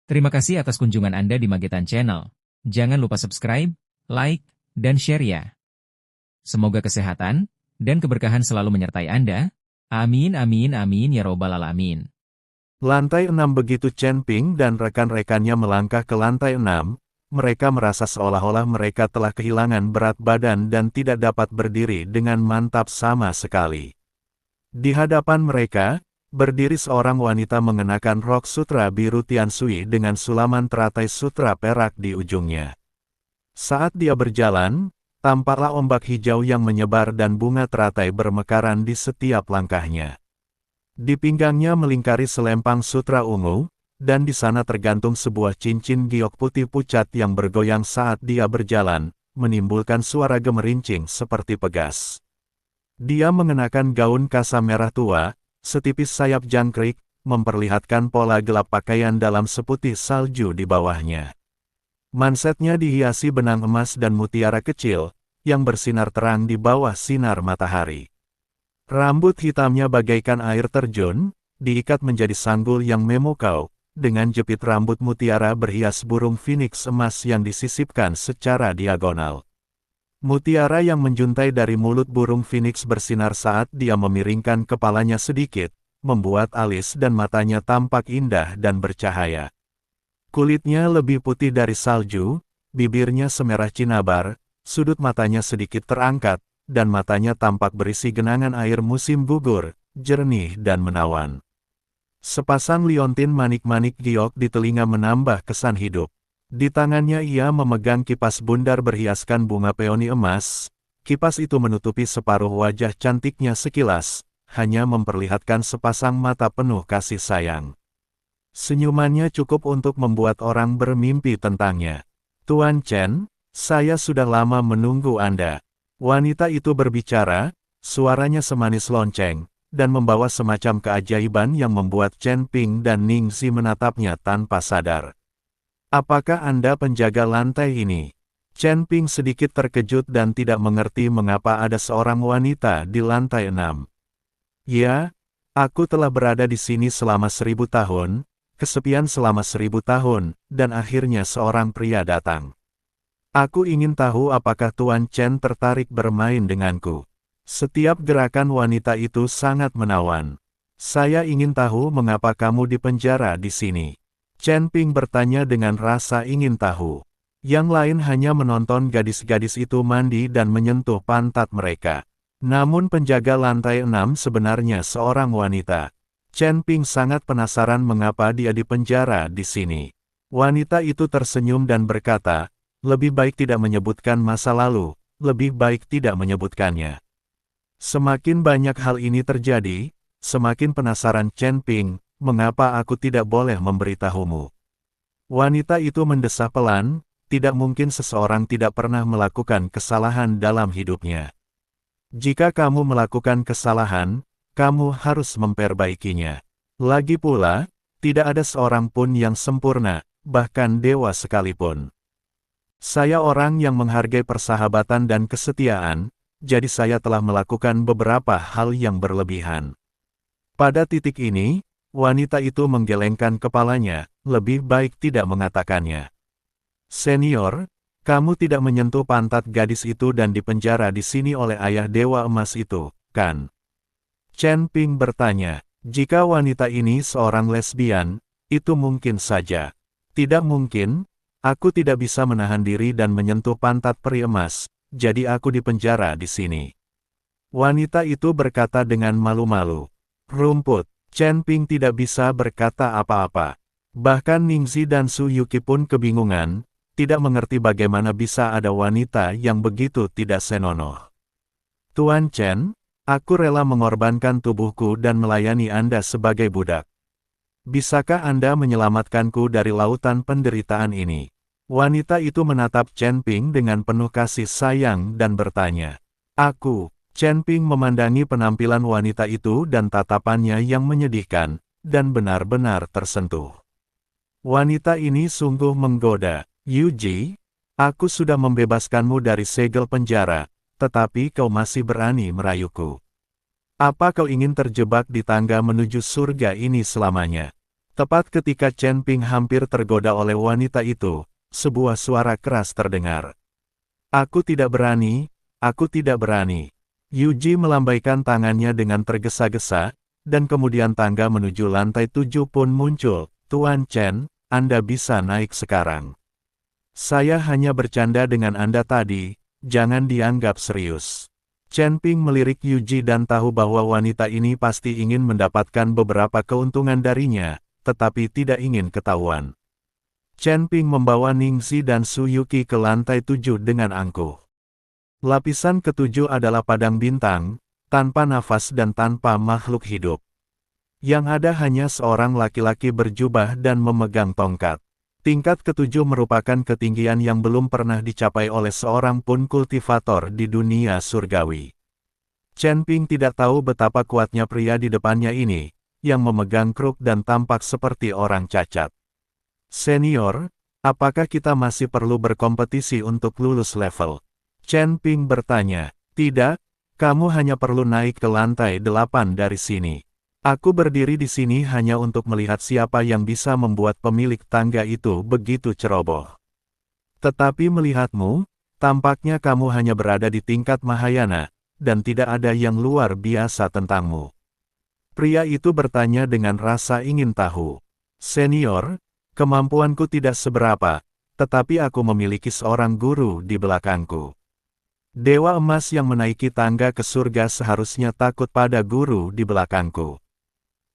Terima kasih atas kunjungan Anda di Magetan Channel. Jangan lupa subscribe, like, dan share ya. Semoga kesehatan dan keberkahan selalu menyertai Anda. Amin amin amin ya robbal alamin. Lantai 6. Begitu Chen Ping dan rekan-rekannya melangkah ke lantai 6, mereka merasa seolah-olah mereka telah kehilangan berat badan dan tidak dapat berdiri dengan mantap sama sekali. Di hadapan mereka, berdiri seorang wanita mengenakan rok sutra biru tianshui dengan sulaman teratai sutra perak di ujungnya. Saat dia berjalan, tampaklah ombak hijau yang menyebar dan bunga teratai bermekaran di setiap langkahnya. Di pinggangnya melingkari selempang sutra ungu, dan di sana tergantung sebuah cincin giok putih pucat yang bergoyang saat dia berjalan, menimbulkan suara gemerincing seperti pegas. Dia mengenakan gaun kasa merah tua, setipis sayap jangkrik, memperlihatkan pola gelap pakaian dalam seputih salju di bawahnya. Mansetnya dihiasi benang emas dan mutiara kecil, yang bersinar terang di bawah sinar matahari. Rambut hitamnya bagaikan air terjun, diikat menjadi sanggul yang memukau, dengan jepit rambut mutiara berhias burung phoenix emas yang disisipkan secara diagonal. Mutiara yang menjuntai dari mulut burung phoenix bersinar saat dia memiringkan kepalanya sedikit, membuat alis dan matanya tampak indah dan bercahaya. Kulitnya lebih putih dari salju, bibirnya semerah cinnabar, sudut matanya sedikit terangkat, dan matanya tampak berisi genangan air musim gugur, jernih dan menawan. Sepasang liontin manik-manik giok di telinga menambah kesan hidup. Di tangannya ia memegang kipas bundar berhiaskan bunga peoni emas. Kipas itu menutupi separuh wajah cantiknya sekilas, hanya memperlihatkan sepasang mata penuh kasih sayang. Senyumannya cukup untuk membuat orang bermimpi tentangnya. "Tuan Chen, saya sudah lama menunggu Anda." Wanita itu berbicara, suaranya semanis lonceng, dan membawa semacam keajaiban yang membuat Chen Ping dan Ning Zi menatapnya tanpa sadar. "Apakah Anda penjaga lantai ini?" Chen Ping sedikit terkejut dan tidak mengerti mengapa ada seorang wanita di lantai 6. "Ya, aku telah berada di sini selama 1000 tahun, kesepian selama 1000 tahun, dan akhirnya seorang pria datang. Aku ingin tahu apakah Tuan Chen tertarik bermain denganku." Setiap gerakan wanita itu sangat menawan. "Saya ingin tahu mengapa kamu dipenjara di sini." Chen Ping bertanya dengan rasa ingin tahu. Yang lain hanya menonton gadis-gadis itu mandi dan menyentuh pantat mereka. Namun penjaga lantai 6 sebenarnya seorang wanita. Chen Ping sangat penasaran mengapa dia dipenjara di sini. Wanita itu tersenyum dan berkata, "Lebih baik tidak menyebutkan masa lalu, lebih baik tidak menyebutkannya." Semakin banyak hal ini terjadi, semakin penasaran Chen Ping. "Mengapa aku tidak boleh memberitahumu?" Wanita itu mendesah pelan, tidak mungkin seseorang tidak pernah melakukan kesalahan dalam hidupnya. "Jika kamu melakukan kesalahan, kamu harus memperbaikinya. Lagi pula, tidak ada seorang pun yang sempurna, bahkan dewa sekalipun. Saya orang yang menghargai persahabatan dan kesetiaan, jadi saya telah melakukan beberapa hal yang berlebihan." Pada titik ini, wanita itu menggelengkan kepalanya, lebih baik tidak mengatakannya. "Senior, kamu tidak menyentuh pantat gadis itu dan dipenjara di sini oleh ayah dewa emas itu, kan?" Chen Ping bertanya. Jika wanita ini seorang lesbian, itu mungkin saja. "Tidak mungkin, aku tidak bisa menahan diri dan menyentuh pantat peri emas, jadi aku dipenjara di sini." Wanita itu berkata dengan malu-malu. "Rumput." Chen Ping tidak bisa berkata apa-apa. Bahkan Ning Zi dan Su Yuki pun kebingungan, tidak mengerti bagaimana bisa ada wanita yang begitu tidak senonoh. "Tuan Chen, aku rela mengorbankan tubuhku dan melayani Anda sebagai budak. Bisakah Anda menyelamatkanku dari lautan penderitaan ini?" Wanita itu menatap Chen Ping dengan penuh kasih sayang dan bertanya. "Aku." Chen Ping memandangi penampilan wanita itu dan tatapannya yang menyedihkan, dan benar-benar tersentuh. Wanita ini sungguh menggoda. "Yuji, aku sudah membebaskanmu dari segel penjara, tetapi kau masih berani merayuku. Apa kau ingin terjebak di tangga menuju surga ini selamanya?" Tepat ketika Chen Ping hampir tergoda oleh wanita itu, sebuah suara keras terdengar. Aku tidak berani, aku tidak berani. Yuji melambaikan tangannya dengan tergesa-gesa, dan kemudian tangga menuju lantai 7 pun muncul. Tuan Chen, Anda bisa naik sekarang. Saya hanya bercanda dengan Anda tadi, jangan dianggap serius. Chen Ping melirik Yuji dan tahu bahwa wanita ini pasti ingin mendapatkan beberapa keuntungan darinya, tetapi tidak ingin ketahuan. Chen Ping membawa Ningxi dan Su Yuqi ke lantai 7 dengan angkuh. Lapisan ketujuh adalah padang bintang, tanpa nafas dan tanpa makhluk hidup. Yang ada hanya seorang laki-laki berjubah dan memegang tongkat. Tingkat ketujuh merupakan ketinggian yang belum pernah dicapai oleh seorang pun kultivator di dunia surgawi. Chen Ping tidak tahu betapa kuatnya pria di depannya ini, yang memegang kruk dan tampak seperti orang cacat. Senior, apakah kita masih perlu berkompetisi untuk lulus level? Chen Ping bertanya. Tidak, kamu hanya perlu naik ke lantai 8 dari sini. Aku berdiri di sini hanya untuk melihat siapa yang bisa membuat pemilik tangga itu begitu ceroboh. Tetapi melihatmu, tampaknya kamu hanya berada di tingkat Mahayana, dan tidak ada yang luar biasa tentangmu. Pria itu bertanya dengan rasa ingin tahu. Senior, kemampuanku tidak seberapa, tetapi aku memiliki seorang guru di belakangku. Dewa emas yang menaiki tangga ke surga seharusnya takut pada guru di belakangku.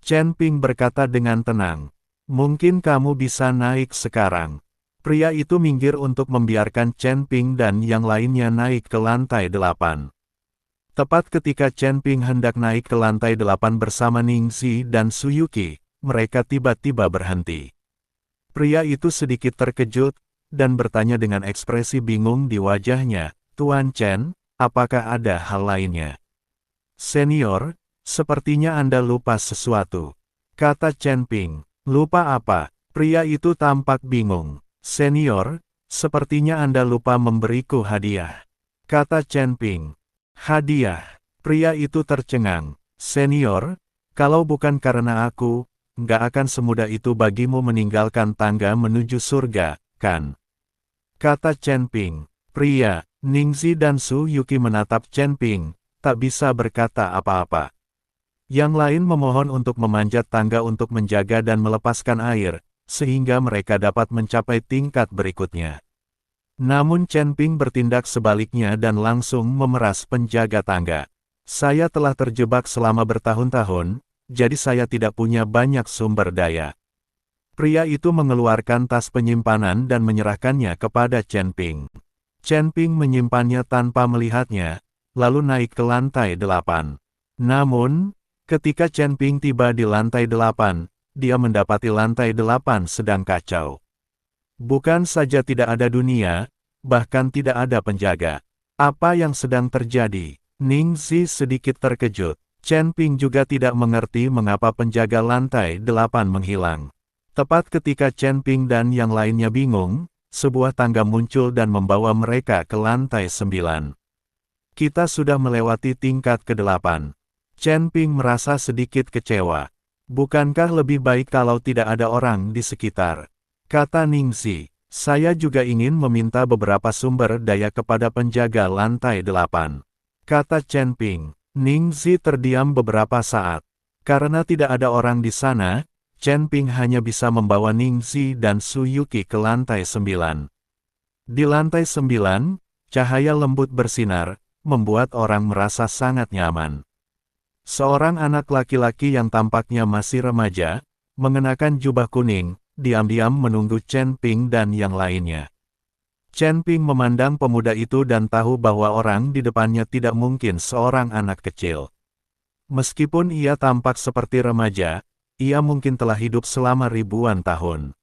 Chen Ping berkata dengan tenang. Mungkin kamu bisa naik sekarang. Pria itu minggir untuk membiarkan Chen Ping dan yang lainnya naik ke lantai 8. Tepat ketika Chen Ping hendak naik ke lantai 8 bersama Ningxi dan Su Yuqi, mereka tiba-tiba berhenti. Pria itu sedikit terkejut, dan bertanya dengan ekspresi bingung di wajahnya, Tuan Chen, apakah ada hal lainnya? Senior, sepertinya Anda lupa sesuatu, kata Chen Ping. Lupa apa? Pria itu tampak bingung. Senior, sepertinya Anda lupa memberiku hadiah, kata Chen Ping. Hadiah. Pria itu tercengang. Senior, kalau bukan karena aku, nggak akan semudah itu bagimu meninggalkan tangga menuju surga, kan? Kata Chen Ping. Pria, Ningxi dan Su Yuqi menatap Chen Ping, tak bisa berkata apa-apa. Yang lain memohon untuk memanjat tangga untuk menjaga dan melepaskan air, sehingga mereka dapat mencapai tingkat berikutnya. Namun Chen Ping bertindak sebaliknya dan langsung memeras penjaga tangga. Saya telah terjebak selama bertahun-tahun, jadi saya tidak punya banyak sumber daya. Pria itu mengeluarkan tas penyimpanan dan menyerahkannya kepada Chen Ping. Chen Ping menyimpannya tanpa melihatnya, lalu naik ke lantai 8. Namun, ketika Chen Ping tiba di lantai 8, dia mendapati lantai 8 sedang kacau. Bukan saja tidak ada dunia, bahkan tidak ada penjaga. Apa yang sedang terjadi? Ningxi sedikit terkejut. Chen Ping juga tidak mengerti mengapa penjaga lantai 8 menghilang. Tepat ketika Chen Ping dan yang lainnya bingung, sebuah tangga muncul dan membawa mereka ke lantai 9. Kita sudah melewati tingkat ke-8. Chen Ping merasa sedikit kecewa. Bukankah lebih baik kalau tidak ada orang di sekitar? Kata Ningxi, saya juga ingin meminta beberapa sumber daya kepada penjaga lantai 8. Kata Chen Ping. Ningxi terdiam beberapa saat. Karena tidak ada orang di sana, Chen Ping hanya bisa membawa Ningxi dan Su Yuqi ke lantai 9. Di lantai 9, cahaya lembut bersinar, membuat orang merasa sangat nyaman. Seorang anak laki-laki yang tampaknya masih remaja, mengenakan jubah kuning, diam-diam menunggu Chen Ping dan yang lainnya. Chen Ping memandang pemuda itu dan tahu bahwa orang di depannya tidak mungkin seorang anak kecil. Meskipun ia tampak seperti remaja, ia mungkin telah hidup selama ribuan tahun.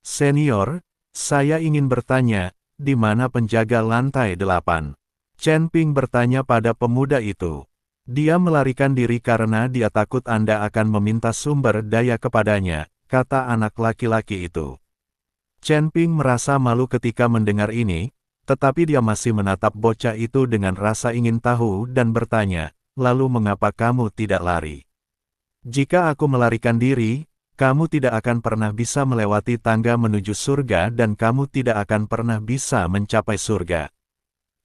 Senior, saya ingin bertanya, di mana penjaga lantai 8? Chen Ping bertanya pada pemuda itu. Dia melarikan diri karena dia takut Anda akan meminta sumber daya kepadanya, kata anak laki-laki itu. Chen Ping merasa malu ketika mendengar ini, tetapi dia masih menatap bocah itu dengan rasa ingin tahu dan bertanya, lalu mengapa kamu tidak lari? Jika aku melarikan diri, kamu tidak akan pernah bisa melewati tangga menuju surga dan kamu tidak akan pernah bisa mencapai surga.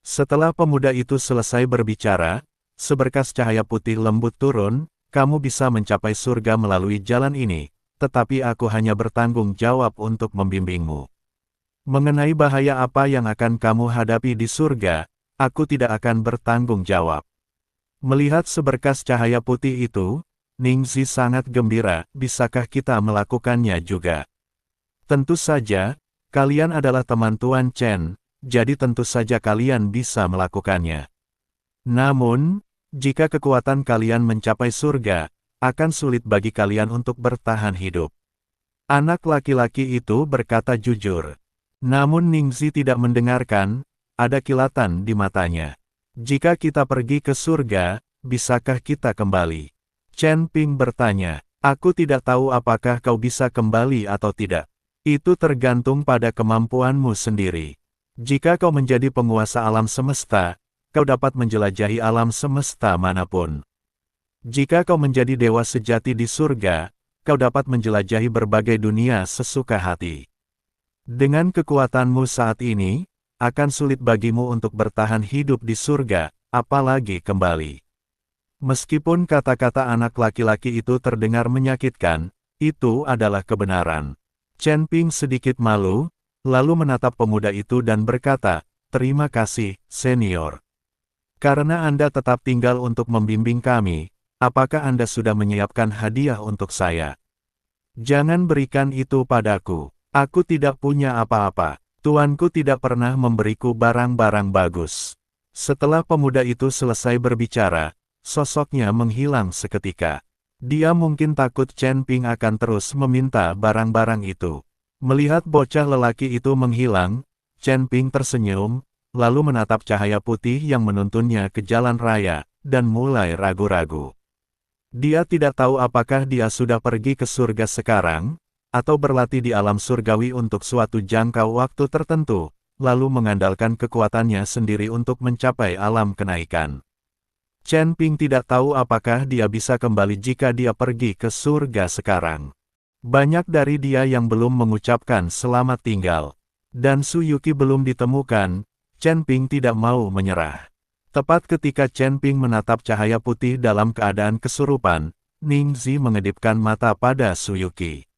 Setelah pemuda itu selesai berbicara, seberkas cahaya putih lembut turun, kamu bisa mencapai surga melalui jalan ini, tetapi aku hanya bertanggung jawab untuk membimbingmu. Mengenai bahaya apa yang akan kamu hadapi di surga, aku tidak akan bertanggung jawab. Melihat seberkas cahaya putih itu, Ningxi sangat gembira, bisakah kita melakukannya juga? Tentu saja, kalian adalah teman Tuan Chen, jadi tentu saja kalian bisa melakukannya. Namun, jika kekuatan kalian mencapai surga, akan sulit bagi kalian untuk bertahan hidup. Anak laki-laki itu berkata jujur. Namun Ningxi tidak mendengarkan, ada kilatan di matanya. Jika kita pergi ke surga, bisakah kita kembali? Chen Ping bertanya, aku tidak tahu apakah kau bisa kembali atau tidak. Itu tergantung pada kemampuanmu sendiri. Jika kau menjadi penguasa alam semesta, kau dapat menjelajahi alam semesta manapun. Jika kau menjadi dewa sejati di surga, kau dapat menjelajahi berbagai dunia sesuka hati. Dengan kekuatanmu saat ini, akan sulit bagimu untuk bertahan hidup di surga, apalagi kembali. Meskipun kata-kata anak laki-laki itu terdengar menyakitkan, itu adalah kebenaran. Chen Ping sedikit malu, lalu menatap pemuda itu dan berkata, terima kasih, senior. Karena Anda tetap tinggal untuk membimbing kami, apakah Anda sudah menyiapkan hadiah untuk saya? Jangan berikan itu padaku. Aku tidak punya apa-apa. Tuanku tidak pernah memberiku barang-barang bagus. Setelah pemuda itu selesai berbicara, sosoknya menghilang seketika. Dia mungkin takut Chen Ping akan terus meminta barang-barang itu. Melihat bocah lelaki itu menghilang, Chen Ping tersenyum, lalu menatap cahaya putih yang menuntunnya ke jalan raya, dan mulai ragu-ragu. Dia tidak tahu apakah dia sudah pergi ke surga sekarang, atau berlatih di alam surgawi untuk suatu jangka waktu tertentu, lalu mengandalkan kekuatannya sendiri untuk mencapai alam kenaikan. Chen Ping tidak tahu apakah dia bisa kembali jika dia pergi ke surga sekarang. Banyak dari dia yang belum mengucapkan selamat tinggal. Dan Su Yuqi belum ditemukan, Chen Ping tidak mau menyerah. Tepat ketika Chen Ping menatap cahaya putih dalam keadaan kesurupan, Ningxi mengedipkan mata pada Su Yuqi.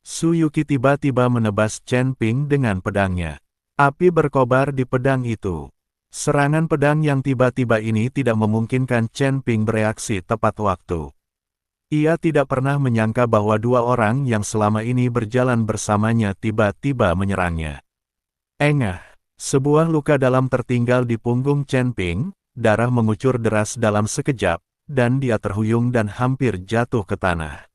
Su Yuqi tiba-tiba menebas Chen Ping dengan pedangnya. Api berkobar di pedang itu. Serangan pedang yang tiba-tiba ini tidak memungkinkan Chen Ping bereaksi tepat waktu. Ia tidak pernah menyangka bahwa dua orang yang selama ini berjalan bersamanya tiba-tiba menyerangnya. Engah, sebuah luka dalam tertinggal di punggung Chen Ping, darah mengucur deras dalam sekejap, dan dia terhuyung dan hampir jatuh ke tanah.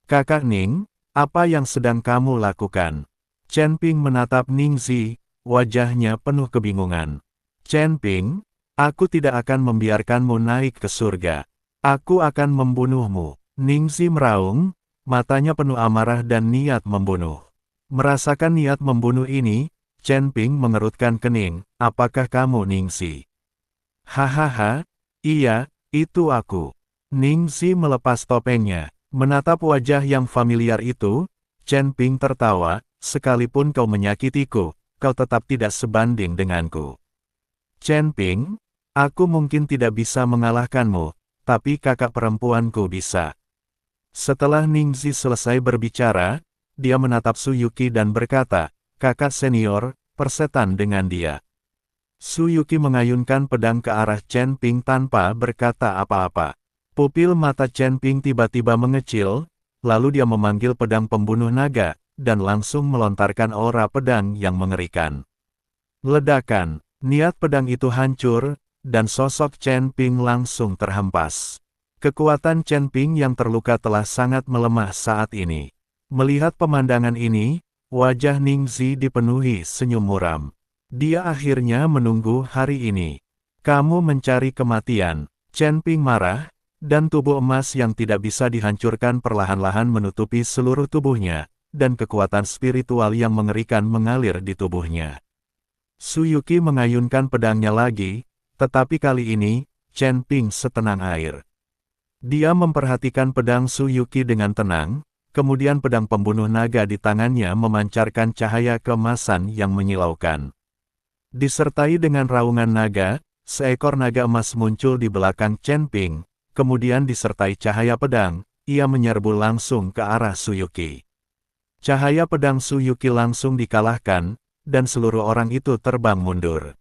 Kakak Ning, apa yang sedang kamu lakukan? Chen Ping menatap Ningxi, wajahnya penuh kebingungan. Chen Ping, aku tidak akan membiarkanmu naik ke surga. Aku akan membunuhmu. Ningxi meraung, matanya penuh amarah dan niat membunuh. Merasakan niat membunuh ini, Chen Ping mengerutkan kening, apakah kamu Ningxi? Hahaha, iya, itu aku. Ningxi melepas topengnya. Menatap wajah yang familiar itu, Chen Ping tertawa, sekalipun kau menyakitiku, kau tetap tidak sebanding denganku. Chen Ping, aku mungkin tidak bisa mengalahkanmu, tapi kakak perempuanku bisa. Setelah Ningxi selesai berbicara, dia menatap Su Yuqi dan berkata, kakak senior, persetan dengan dia. Su Yuqi mengayunkan pedang ke arah Chen Ping tanpa berkata apa-apa. Pupil mata Chen Ping tiba-tiba mengecil, lalu dia memanggil pedang pembunuh naga, dan langsung melontarkan aura pedang yang mengerikan. Ledakan, niat pedang itu hancur, dan sosok Chen Ping langsung terhempas. Kekuatan Chen Ping yang terluka telah sangat melemah saat ini. Melihat pemandangan ini, wajah Ningxi dipenuhi senyum muram. Dia akhirnya menunggu hari ini. Kamu mencari kematian. Chen Ping marah, dan tubuh emas yang tidak bisa dihancurkan perlahan-lahan menutupi seluruh tubuhnya, dan kekuatan spiritual yang mengerikan mengalir di tubuhnya. Su Yuqi mengayunkan pedangnya lagi, tetapi kali ini, Chen Ping setenang air. Dia memperhatikan pedang Su Yuqi dengan tenang, Kemudian pedang pembunuh naga di tangannya memancarkan cahaya keemasan yang menyilaukan. Disertai dengan raungan naga, seekor naga emas muncul di belakang Chen Ping, kemudian disertai cahaya pedang, ia menyerbu langsung ke arah Su Yuqi. Cahaya pedang Su Yuqi langsung dikalahkan, dan seluruh orang itu terbang mundur.